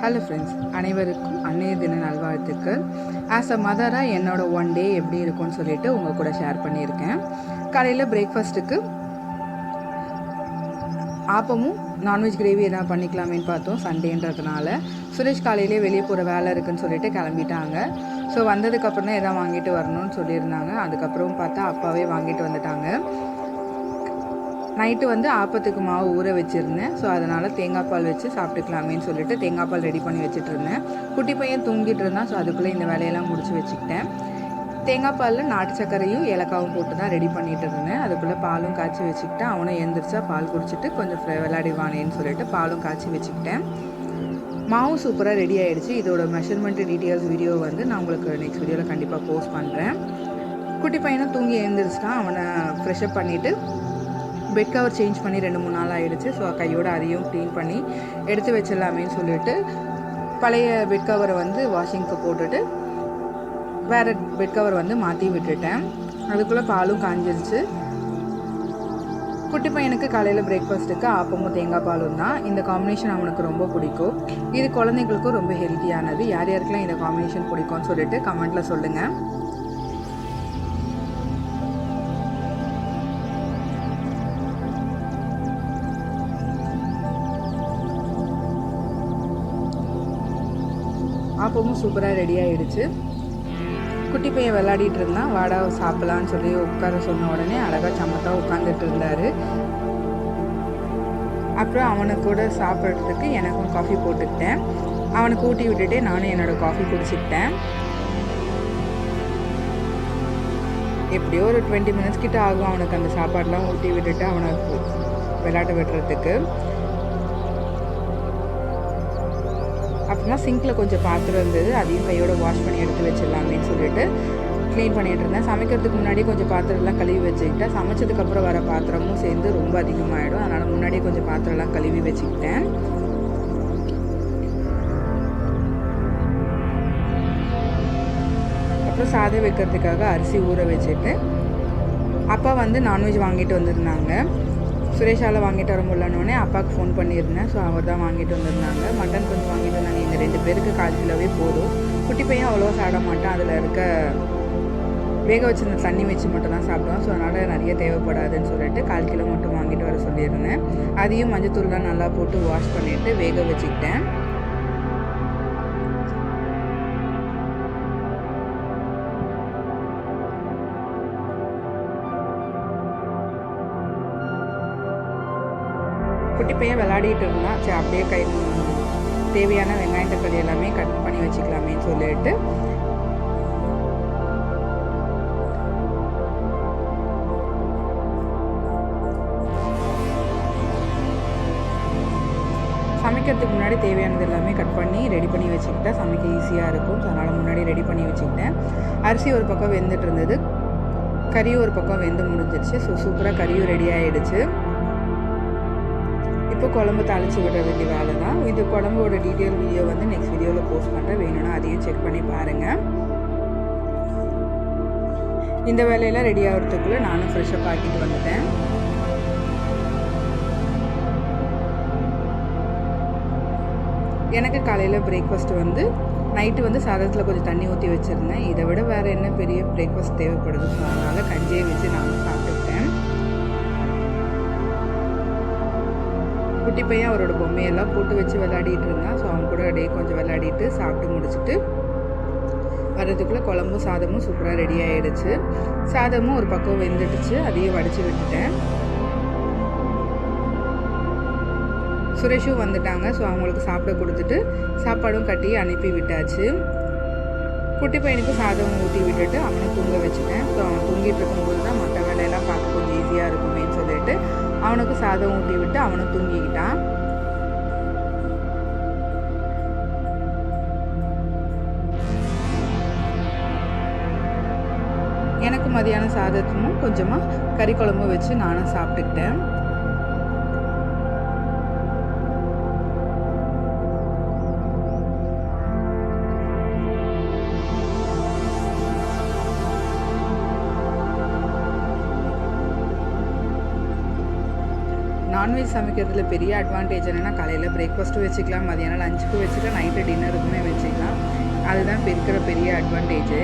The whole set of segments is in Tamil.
ஹலோ ஃப்ரெண்ட்ஸ், அனைவருக்கும் அன்னைய தின நல்வாழ்த்துக்கள். ஆஸ் அ மதராக என்னோட ஒன் டே எப்படி இருக்கும்னு சொல்லிட்டு உங்கள் கூட ஷேர் பண்ணியிருக்கேன். காலையில் பிரேக்ஃபாஸ்ட்டுக்கு ஆப்பமும் நான்வெஜ் கிரேவி எதாவது பண்ணிக்கலாமேன்னு பார்த்தோம். சண்டேன்றதுனால சுரேஷ் காலையிலே வெளியே போகிற வேலை இருக்குதுன்னு சொல்லிட்டு கிளம்பிட்டாங்க. ஸோ வந்ததுக்கப்புறம் தான் எதாவது வாங்கிட்டு வரணும்னு சொல்லியிருந்தாங்க. அதுக்கப்புறம் பார்த்தா அப்பாவே வாங்கிட்டு வந்துட்டாங்க. நைட்டு ஆப்பத்துக்கு மாவு ஊற வச்சுருந்தேன். ஸோ அதனால் தேங்காய் பால் வச்சு சாப்பிட்டுக்கலாமேன்னு சொல்லிட்டு தேங்காய் பால் ரெடி பண்ணி வச்சுட்டு இருந்தேன். குட்டி பையன் தூங்கிட்டு இருந்தான். ஸோ அதுக்குள்ளே இந்த வேலையெல்லாம் முடிச்சு வச்சுக்கிட்டேன். தேங்காய் பாலில் நாட்டு சர்க்கரையும் ஏலக்காவும் போட்டு தான் ரெடி பண்ணிகிட்டு இருந்தேன். அதுக்குள்ளே பாலும் காய்ச்சி வச்சுக்கிட்டேன். அவனும் எழுந்திரிச்சா பால் குடிச்சிட்டு கொஞ்சம் விளையாடிவானேன்னு சொல்லிட்டு பாலும் காய்ச்சி வச்சுக்கிட்டேன். மாவும் சூப்பராக ரெடி ஆகிடுச்சு. இதோட மெஷர்மெண்ட் டீட்டெயில்ஸ் வீடியோ நான் உங்களுக்கு நெக்ஸ்ட் வீடியோவில் கண்டிப்பாக போஸ்ட் பண்ணுறேன். குட்டி பையனும் தூங்கி எழுந்திரிச்சிட்டான். அவனை ஃப்ரெஷ்அப் பண்ணிவிட்டு பெட் கவர் சேஞ்ச் பண்ணி 2-3 நாள் ஆகிடுச்சு. ஸோ கையோடு அதையும் க்ளீன் பண்ணி எடுத்து வச்சிடலாமேன்னு சொல்லிட்டு பழைய பெட் கவரை வாஷிங்க்கு போட்டுட்டு வேறு பெட் கவர் மாற்றி விட்டுட்டேன். அதுக்குள்ளே பாலும் காஞ்சிருச்சு. குட்டி பையனுக்கு காலையில் பிரேக்ஃபாஸ்ட்டுக்கு ஆப்பமும் தேங்காய் பாலும் தான். இந்த காம்பினேஷன் அவனுக்கு ரொம்ப பிடிக்கும். இது குழந்தைங்களுக்கும் ரொம்ப ஹெல்த்தியானது. யார் யாருக்கெல்லாம் இந்த காம்பினேஷன் பிடிக்கும்னு சொல்லிட்டு கமெண்ட்டில் சொல்லுங்கள். ஆப்பமும் சூப்பராக ரெடி ஆகிடுச்சு. குட்டி பையன் விளையாடிட்டு இருந்தான். வாடா சாப்பிட்லான்னு சொல்லி உட்கார சொன்ன உடனே அழகாக சமத்தாக உட்காந்துட்டு இருந்தார். அப்புறம் அவனுக்கு கூட சாப்பிட்றதுக்கு எனக்கும் காஃபி போட்டுக்கிட்டேன். அவனுக்கு ஊட்டி விட்டுட்டே நானும் என்னோடய காஃபி குடிச்சிக்கிட்டேன். எப்படியோ ஒரு 20 மினிட்ஸ் கிட்ட ஆகும் அவனுக்கு அந்த சாப்பாடெலாம் ஊட்டி விட்டுட்டு அவனுக்கு விளையாட்டு விடுறதுக்கு. அப்புறமா சிங்கில் கொஞ்சம் பாத்திரம் இருந்தது. அதையும் கையோட வாஷ் பண்ணி எடுத்து வச்சிடலாமேன்னு சொல்லிட்டு க்ளீன் பண்ணிகிட்டு இருந்தேன். சமைக்கிறதுக்கு முன்னாடி கொஞ்சம் பாத்திரம்லாம் கழுவி வச்சுக்கிட்டேன். சமைச்சதுக்கப்புறம் வர பாத்திரமும் சேர்ந்து ரொம்ப அதிகமாகிடும். அதனால் முன்னாடியே கொஞ்சம் பாத்திரம்லாம் கழுவி வச்சுக்கிட்டேன். அப்புறம் சாதம் வைக்கிறதுக்காக அரிசி ஊற வச்சுட்டு அப்பா நான்வெஜ் வாங்கிட்டு வந்திருந்தாங்க. சுரேஷால் வாங்கிட்டு வர முடியலன்னொடனே அப்பாவுக்கு ஃபோன் பண்ணியிருந்தேன். ஸோ அவர் தான் வாங்கிட்டு வந்திருந்தாங்க. மட்டன் கொஞ்சம் வாங்கிட்டு வந்தாங்க. இந்த 2 பேருக்கு 1/4 கிலோவே போதும். குட்டி பையன் அவ்வளோவா சாப்பிட மாட்டான். அதில் இருக்க வேக வச்சிருந்த தண்ணி வச்சு மட்டும் தான் சாப்பிடுவான். ஸோ அதனால் நிறைய தேவைப்படாதுன்னு சொல்லிட்டு 1/4 கிலோ மட்டும் வாங்கிட்டு வர சொல்லியிருந்தேன். அதையும் மஞ்சத்தூள்லாம் நல்லா போட்டு வாஷ் பண்ணிவிட்டு வேக வச்சுக்கிட்டேன். குட்டி பையன் விளையாடிட்டு இருந்தான். சரி அப்படியே தேவையான வெங்காயம் தக்காளி எல்லாமே கட் பண்ணி வச்சுக்கலாமேன்னு சொல்லிட்டு சமைக்கிறதுக்கு முன்னாடி தேவையானது எல்லாமே கட் பண்ணி ரெடி பண்ணி வச்சுக்கிட்டா சமைக்க ஈஸியாக இருக்கும். ஸோ அதனால் முன்னாடி ரெடி பண்ணி வச்சுக்கிட்டேன். அரிசி ஒரு பக்கம் வெந்துட்டு இருந்தது. கறியும் ஒரு பக்கம் வெந்து முடிஞ்சிருச்சு. ஸோ சூப்பராக கறியும் ரெடி ஆகிடுச்சு. இப்போ குழம்பு தாளித்து விட வேண்டிய வேலை தான். இது குழம்போட டீட்டெயில் வீடியோ நெக்ஸ்ட் வீடியோவில் போஸ்ட் பண்ணுறேன். வேணும்னா அதையும் செக் பண்ணி பாருங்கள். இந்த வேலையெல்லாம் ரெடி ஆகிறதுக்குள்ளே நானும் ஃப்ரெஷ்ஷப் ஆக்கிட்டு வந்துட்டேன். எனக்கு காலையில் பிரேக்ஃபாஸ்ட் நைட்டு சாதத்தில் கொஞ்சம் தண்ணி ஊற்றி வச்சுருந்தேன். இதை விட வேறு என்ன பெரிய பிரேக்ஃபாஸ்ட் தேவைப்படுது. ஸோ அதனால் கஞ்சியை வச்சு நானும் சாப்பிட்டுக்கிட்டேன். குட்டி பையன் அவரோட பொம்மையெல்லாம் போட்டு வச்சு விளையாடிட்டு இருந்தான். ஸோ அவன் கூட அப்படியே கொஞ்சம் விளையாடிட்டு சாப்பிட்டு முடிச்சுட்டு வர்றதுக்குள்ளே குழம்பும் சாதமும் சூப்பராக ரெடி ஆகிடுச்சு. சாதமும் ஒரு பக்கம் வெந்துடுச்சு. அதையும் வடித்து விட்டுட்டேன். சுரேஷும் வந்துட்டாங்க. ஸோ அவங்களுக்கு சாப்பிட கொடுத்துட்டு சாப்பாடும் கட்டி அனுப்பி விட்டாச்சு. குட்டி பையனுக்கும் சாதம் ஊற்றி விட்டுட்டு அவனை தூங்க வச்சுட்டேன். ஸோ அவன் தூங்கிட்டு இருக்கும்போது தான் மற்ற வேலையெல்லாம் பார்க்க கொஞ்சம் ஈஸியாக இருக்குமேன்னு சொல்லிட்டு அவனுக்கு சாதம் ஊட்டி விட்டு அவனும் தூங்கிக்கிட்டான். எனக்கு மதியான சாதத்தும் கொஞ்சமாக கறி குழம்பு வச்சு நானும் சாப்பிட்டுக்கிட்டேன். நான்வெஜ் சமைக்கிறதுல பெரிய அட்வான்டேஜ் என்னென்னா காலையில் பிரேக்ஃபாஸ்ட்டும் வச்சுக்கலாம், மதியானம் லஞ்சுக்கும் வச்சுக்கலாம், நைட்டு டின்னருக்குமே வச்சுக்கலாம். அதுதான் இருக்கிற பெரிய அட்வான்டேஜு.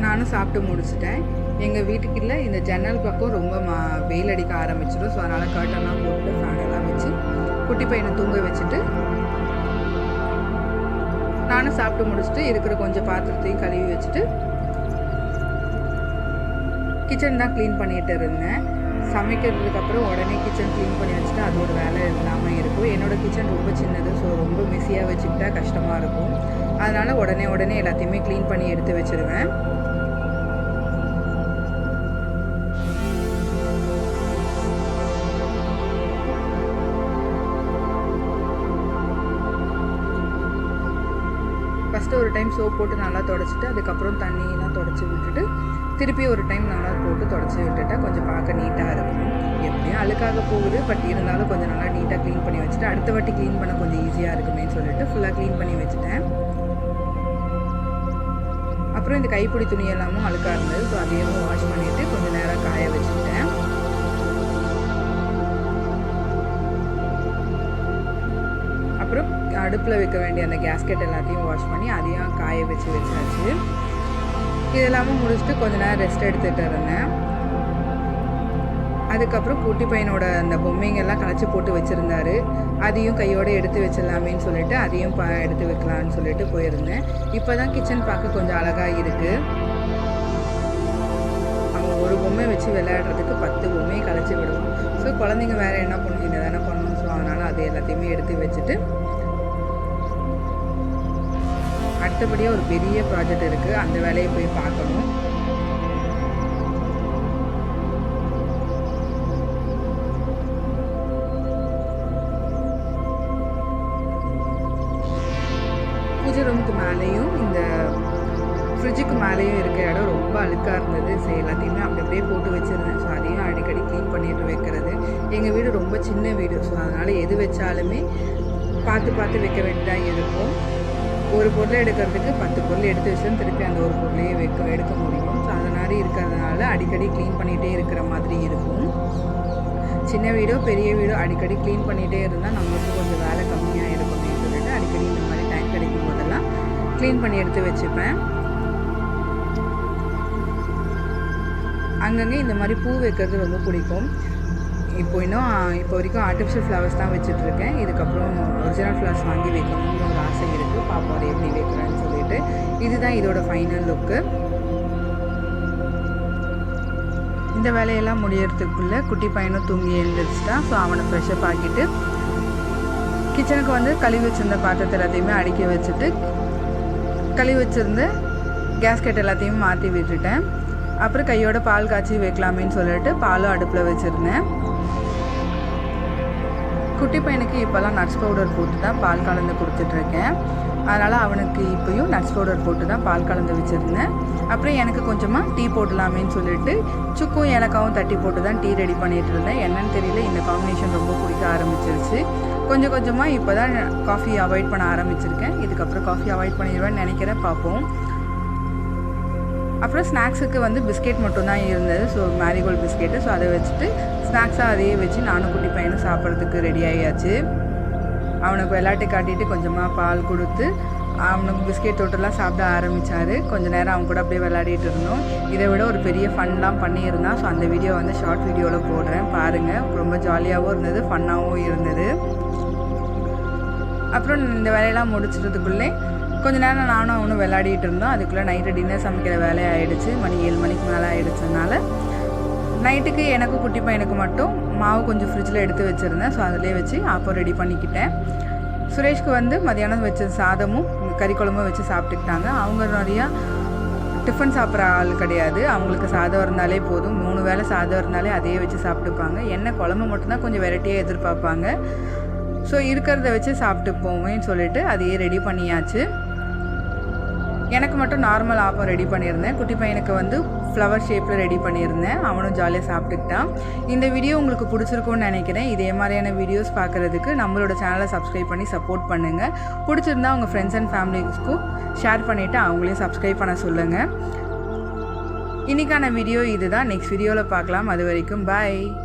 நானும் சாப்பிட்டு முடிச்சிட்டேன். எங்கள் வீட்டுக்குள்ள இந்த ஜன்னல் பக்கம் ரொம்ப வெயில் அடிக்க ஆரம்பிச்சிடும். ஸோ அதனால் கர்ட்டன்லாம் போட்டு ஃபேனெல்லாம் வச்சு குட்டி பையனை தூங்க வச்சுட்டு நானும் சாப்பிட்டு முடிச்சுட்டு இருக்கிற கொஞ்சம் பாத்திரத்தையும் கழுவி வச்சுட்டு கிச்சன் தான் க்ளீன் பண்ணிகிட்டு இருந்தேன். சமைக்கிறதுக்கப்புறம் உடனே கிச்சன் க்ளீன் பண்ணி வச்சுட்டு அது ஒரு வேலை இல்லாமல் இருக்கும். என்னோடய கிச்சன் ரொம்ப சின்னது, ஸோ ரொம்ப மெஸியாக வச்சுக்கிட்டா கஷ்டமாக இருக்கும். அதனால் உடனே எல்லாத்தையுமே க்ளீன் பண்ணி எடுத்து வச்சுருவேன். ஃபஸ்ட்டு ஒரு டைம் சோப் போட்டு நல்லா தொடச்சிட்டு அதுக்கப்புறம் தண்ணியெலாம் தொடச்சி விட்டுட்டு திருப்பி ஒரு டைம் நல்லா போட்டு தொடச்சி விட்டுட்டா கொஞ்சம் பார்க்க நீட்டாக இருக்கும். எப்படியும் அழுக்காக போகுது, பட் இருந்தாலும் கொஞ்சம் நல்லா நீட்டாக க்ளீன் பண்ணி வச்சுட்டு அடுத்த வாட்டி க்ளீன் பண்ண கொஞ்சம் ஈஸியாக இருக்குமேன்னு சொல்லிட்டு ஃபுல்லாக க்ளீன் பண்ணி வச்சுட்டேன். அப்புறம் இந்த கைப்பிடி துணி எல்லாமும் அழுக்காக இருந்தது, ஸோ அதையும் வாஷ் பண்ணிவிட்டு கொஞ்சம் நேரம் காய வச்சுட்டேன். அப்புறம் அடுப்பில் வைக்க வேண்டிய அந்த கேஸ்கெட் எல்லாத்தையும் வாஷ் பண்ணி அதையும் காய வச்சாச்சு. இதெல்லாமும் முடிச்சுட்டு கொஞ்ச நேரம் ரெஸ்ட் எடுத்துகிட்டு இருந்தேன். அதுக்கப்புறம் குட்டி பையனோட அந்த பொம்மைங்கெல்லாம் களைச்சி போட்டு வச்சுருந்தாரு, அதையும் கையோடு எடுத்து வச்சிடலாமேன்னு சொல்லிட்டு அதையும் எடுத்து வைக்கலான்னு சொல்லிட்டு போயிருந்தேன். இப்போ தான் கிச்சன் பார்க்க கொஞ்சம் அழகாக இருக்குது. அவன் ஒரு பொம்மை வச்சு விளையாடுறதுக்கு 10 பொம்மையை களைச்சி விடுவோம். ஸோ குழந்தைங்க வேறு என்ன பண்ணுவோம், இதை தானே பண்ணணும். ஸோ அதனால் அது எல்லாத்தையுமே எடுத்து வச்சுட்டு அடுத்தபடியாக ஒரு பெரிய ப்ராஜெக்ட் இருக்குது, அந்த வேலையை போய் பார்க்கணும். பூஜை ரூமுக்கு மேலேயும் இந்த ஃப்ரிட்ஜுக்கு மேலேயும் இருக்கிற இடம் ரொம்ப அழுக்காக இருந்தது. ஸோ எல்லாத்தையுமே அப்படியே போட்டு வச்சுருந்தேன். ஸோ அதையும் அடிக்கடி க்ளீன் பண்ணிட்டு வைக்கிறது. எங்கள் வீடு ரொம்ப சின்ன வீடு, ஸோ அதனால் எது வச்சாலுமே பார்த்து வைக்க வேண்டியதாக இருக்கும். ஒரு பொருளை எடுக்கிறதுக்கு 10 பொருள் எடுத்து வச்சு திருப்பி அந்த ஒரு பொருளையே எடுக்க முடியும். ஸோ அதனால் இருக்கிறதுனால அடிக்கடி க்ளீன் பண்ணிகிட்டே இருக்கிற மாதிரி இருக்கும். சின்ன வீடோ பெரிய வீடோ அடிக்கடி க்ளீன் பண்ணிகிட்டே இருந்தால் நம்மளுக்கு கொஞ்சம் வேலை கம்மியாக இருக்குமே சொல்லிட்டு அடிக்கடி இந்த மாதிரி டைம் கிடைக்கும் போதெல்லாம் க்ளீன் பண்ணி எடுத்து வச்சுப்பேன். அங்கங்கே இந்த மாதிரி பூ வைக்கிறது ரொம்ப பிடிக்கும். இப்போ வரைக்கும் ஆர்டிஃபிஷியல் ஃப்ளவர்ஸ் தான் வச்சுட்ருக்கேன். இதுக்கப்புறம் ஒரிஜினல் ஃப்ளவர்ஸ் வாங்கி வைக்கணும்னு ஒரு ஆசை இருக்குது. பாப்போம் அதை எப்படி வைக்கிறேன்னு சொல்லிட்டு. இதுதான் இதோட ஃபைனல் லுக்கு. இந்த வேலையெல்லாம் முடியறதுக்குள்ளே குட்டி பையனும் தூங்கி எழுந்திரிச்சிட்டான். ஸோ அவனை ஃப்ரெஷ்ஷப் ஆக்கிட்டு கிச்சனுக்கு கழுவி வச்சுருந்த பாத்திரத்தை எல்லாத்தையுமே அடுக்கி வச்சுட்டு கழுவி வச்சுருந்த கேஸ்கெட் எல்லாத்தையும் மாற்றி விட்டுட்டேன். அப்புறம் கையோட பால் காய்ச்சி வைக்கலாமேன்னு சொல்லிட்டு பாலும் அடுப்பில் வச்சுருந்தேன். குட்டி பையனுக்கு இப்போல்லாம் நட்ஸ் பவுடர் போட்டு தான் பால் கலந்து கொடுத்துட்ருக்கேன். அதனால் அவனுக்கு இப்போயும் நட்ஸ் பவுடர் போட்டு தான் பால் கலந்து வச்சுருந்தேன். அப்புறம் எனக்கு கொஞ்சமாக டீ போடலாமேன்னு சொல்லிட்டு சுக்கும் ஏலக்காவும் தட்டி போட்டு தான் டீ ரெடி பண்ணிகிட்டு இருந்தேன். என்னன்னு தெரியல, இந்த காம்பினேஷன் ரொம்ப பிடிக்க ஆரம்பிச்சிருச்சு. கொஞ்சமாக இப்போ தான் காஃபி அவாய்ட் பண்ண ஆரம்பிச்சிருக்கேன். இதுக்கப்புறம் காஃபி அவாய்ட் பண்ணிடுவேன்னு நினைக்கிறேன், பார்ப்போம். அப்புறம் ஸ்நாக்ஸுக்கு பிஸ்கெட் மட்டும்தான் இருந்தது. So marigold biscuit. ஸோ அதை வச்சுட்டு ஸ்நாக்ஸாக அதையே வச்சு நானும் குட்டி பையனும் சாப்பிட்றதுக்கு ரெடி ஆகியாச்சு. அவனுக்கு விளையாட்டு காட்டிட்டு கொஞ்சமாக பால் கொடுத்து அவனுக்கு பிஸ்கெட் தொட்டெல்லாம் சாப்பிட ஆரம்பித்தார். கொஞ்சம் நேரம் அவன் கூட அப்படியே விளையாடிட்டு இருந்தோம். இதை விட ஒரு பெரிய ஃபன்லாம் பண்ணியிருந்தான். ஸோ அந்த வீடியோ ஷார்ட் வீடியோவில் போடுறேன், பாருங்கள். ரொம்ப ஜாலியாகவும் இருந்தது, ஃபன்னாகவும் இருந்தது. அப்புறம் இந்த வேலையெல்லாம் முடிச்சுறதுக்குள்ளே கொஞ்ச நேரம் நானும் அவனும் விளையாடிட்டு இருந்தோம். அதுக்குள்ளே நைட்டு டின்னர் சமைக்கிற வேலை ஆகிடுச்சு. மணி 7 மணிக்கு மேலே ஆகிடுச்சதுனால நைட்டுக்கு எனக்கும் குட்டி பையனுக்கு மட்டும் மாவு கொஞ்சம் ஃப்ரிட்ஜில் எடுத்து வச்சுருந்தேன். ஸோ அதிலே வச்சு ஆப்போ ரெடி பண்ணிக்கிட்டேன். சுரேஷ்க்கு மதியானம் வச்ச சாதமும் கறி குழம்பும் வச்சு சாப்பிட்டுக்கிட்டாங்க. அவங்க நிறையா டிஃபன் சாப்பிட்ற ஆள் கிடையாது. அவங்களுக்கு சாதம் இருந்தாலே போதும், 3 வேளை சாதம் இருந்தாலே அதையே வச்சு சாப்பிட்டுப்பாங்க. என்ன குழம்பு மட்டும்தான் கொஞ்சம் வெரைட்டியாக எதிர்பார்ப்பாங்க. ஸோ இருக்கிறத வச்சு சாப்பிட்டு போவேன்னு சொல்லிட்டு அதையே ரெடி பண்ணியாச்சு. எனக்கு மட்டும் நார்மல் ஆப்பம் ரெடி பண்ணியிருந்தேன். குட்டி பையனுக்கு ஃப்ளவர் ஷேப்பில் ரெடி பண்ணியிருந்தேன். அவனும் ஜாலியாக சாப்பிட்டுக்கிட்டான். இந்த வீடியோ உங்களுக்கு பிடிச்சிருக்கும்னு நினைக்கிறேன். இதே மாதிரியான வீடியோஸ் பார்க்குறதுக்கு நம்மளோட சேனலை சப்ஸ்கிரைப் பண்ணி சப்போர்ட் பண்ணுங்கள். பிடிச்சிருந்தா உங்கள் ஃப்ரெண்ட்ஸ் அண்ட் ஃபேமிலிஸ்க்கும் ஷேர் பண்ணிவிட்டு அவங்களையும் சப்ஸ்கிரைப் பண்ண சொல்லுங்கள். இன்றைக்கான வீடியோ இதுதான். நெக்ஸ்ட் வீடியோவில் பார்க்கலாம். அது வரைக்கும் பாய்.